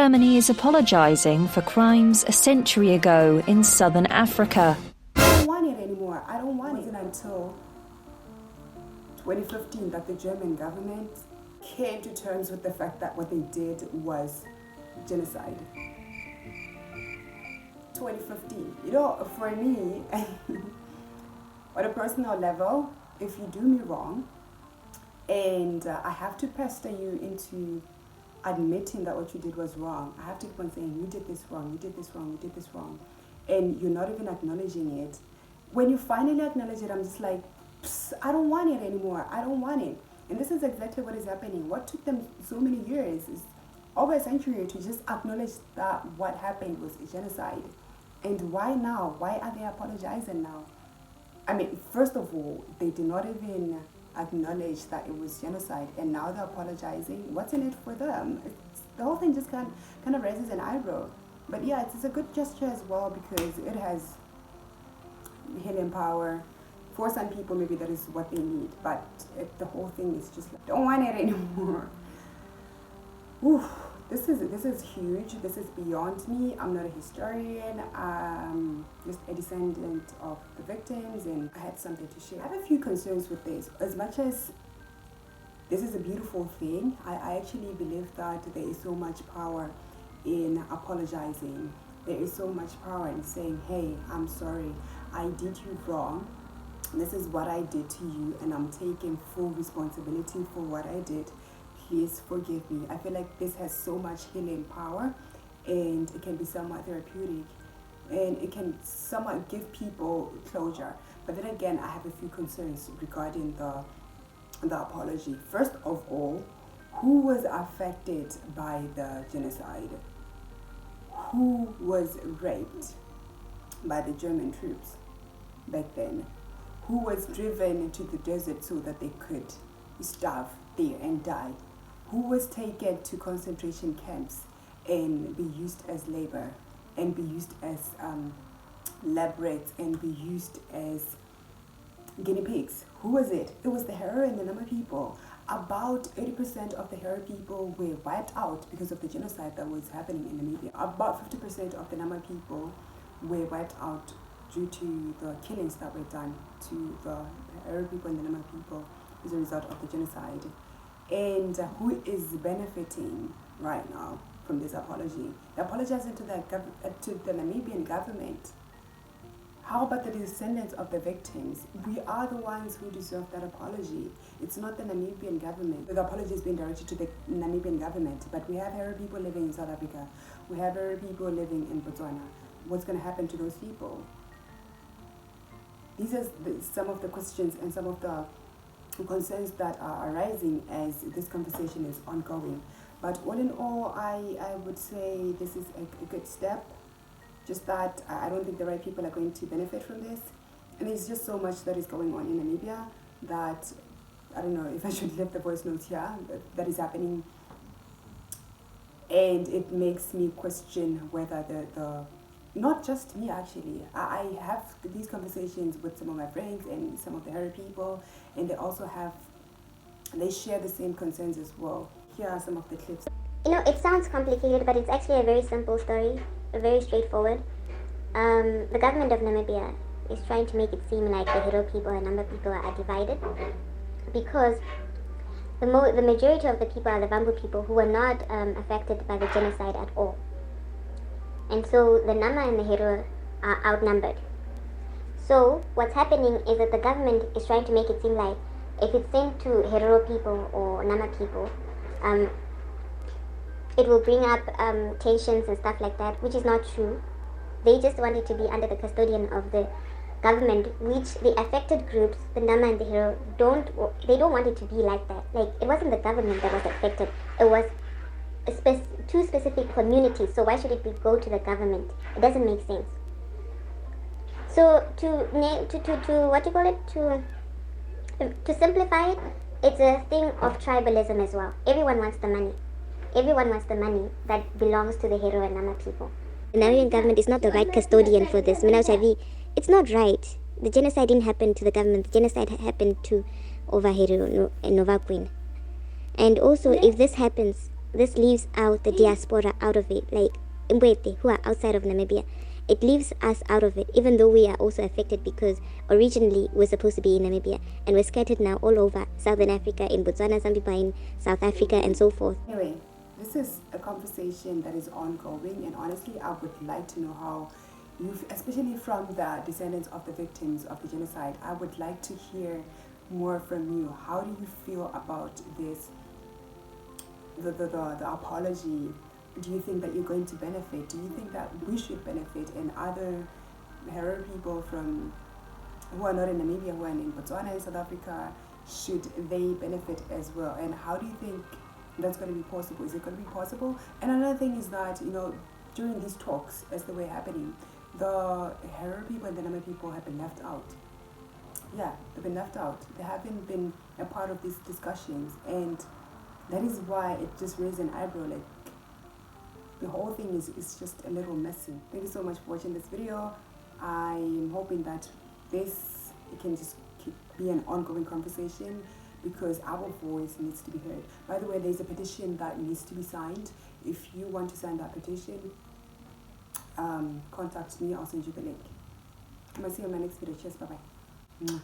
Germany is apologising for crimes a century ago in southern Africa. I don't want it anymore. I don't want it. It wasn't until 2015 that the German government came to terms with the fact that what they did was genocide. 2015. You know, for me, on a personal level, if you do me wrong, and I have to pester you into admitting that what you did was wrong. I have to keep on saying, you did this wrong, you did this wrong, you did this wrong. And you're not even acknowledging it. When you finally acknowledge it, I'm just like, I don't want it anymore. I don't want it. And this is exactly what is happening. What took them so many years is over a century to just acknowledge that what happened was a genocide. And why now? Why are they apologizing now? I mean, first of all, they did not even acknowledge that it was genocide, and now they're apologizing. What's in it for them? The whole thing just kind of raises an eyebrow. But yeah, it's a good gesture as well, because it has healing power. For some people, maybe that is what they need, but the whole thing is just like, don't want it anymore. Oof. This is huge. This is beyond me. I'm not a historian. I'm just a descendant of the victims, and I had something to share. I have a few concerns with this. As much as this is a beautiful thing, I actually believe that there is so much power in apologizing. There is so much power in saying, hey, I'm sorry, I did you wrong. This is what I did to you, and I'm taking full responsibility for what I did. Please forgive me. I feel like this has so much healing power, and it can be somewhat therapeutic, and it can somewhat give people closure. But then again, I have a few concerns regarding the apology. First of all, who was affected by the genocide? Who was raped by the German troops back then? Who was driven to the desert so that they could starve there and die? Who was taken to concentration camps and be used as labor, and be used as lab rats, and be used as guinea pigs? Who was it? It was the Herero and the Nama people. About 80% of the Herero people were wiped out because of the genocide that was happening in Namibia. About 50% of the Nama people were wiped out due to the killings that were done to the Herero people and the Nama people as a result of the genocide. And who is benefiting right now from this apology? They're apologizing to the Namibian government. How about the descendants of the victims? We are the ones who deserve that apology. It's not the Namibian government. The apology is being directed to the Namibian government, but we have Herero people living in South Africa. We have Herero people living in Botswana. What's going to happen to those people? These are some of the questions and some of the concerns that are arising as this conversation is ongoing. But all in all, I would say this is a good step. Just that I don't think the right people are going to benefit from this. And there's just so much that is going on in Namibia that I don't know if I should leave the voice notes here, that is happening. And it makes me question whether not just me actually. I have these conversations with some of my friends and some of the Herero people, and they share the same concerns as well. Here are some of the clips. You know, it sounds complicated, but it's actually a very simple story, very straightforward. The government of Namibia is trying to make it seem like the Herero people and Nama people are divided, because the majority of the people are the Vambu people who were not affected by the genocide at all. And so the Nama and the Herero are outnumbered. So what's happening is that the government is trying to make it seem like if it's sent to Herero people or Nama people, it will bring up tensions and stuff like that, which is not true. They just want it to be under the custodian of the government, which the affected groups, the Nama and the Herero, don't want it to be like that. Like, it wasn't the government that was affected, it was two specific communities. So why should it go to the government? It doesn't make sense. So to simplify it, it's a thing of tribalism as well. Everyone wants the money. Everyone wants the money that belongs to the Herero and Nama people. The Namibian government is not the right custodian for this. It's not right. The genocide didn't happen to the government. The genocide happened to over Herero and Nova Queen. And also, if this happens, this leaves out the diaspora out of it, like Mbwete, who are outside of Namibia. It leaves us out of it, even though we are also affected because originally we're supposed to be in Namibia and we're scattered now all over Southern Africa, in Botswana, some people are in South Africa, and so forth. Anyway, this is a conversation that is ongoing, and honestly, I would like to know how you, especially from the descendants of the victims of the genocide, I would like to hear more from you. How do you feel about this, the apology? Do you think that you're going to benefit? Do you think that we should benefit, and other Herero people from who are not in Namibia, who are in Botswana and South Africa, should they benefit as well? And how do you think that's going to be possible? Is it going to be possible? And another thing is that, you know, during these talks, as they were happening, the Herero people and the Namibia people have been left out. Yeah, they've been left out. They haven't been a part of these discussions, and that is why it just raised an eyebrow. Like, the whole thing is just a little messy. Thank you so much for watching this video. I'm hoping that this can just be an ongoing conversation, because our voice needs to be heard. By the way, there's a petition that needs to be signed. If you want to sign that petition, contact me. I'll send you the link. I'm going to see you in my next video. Cheers. Bye-bye.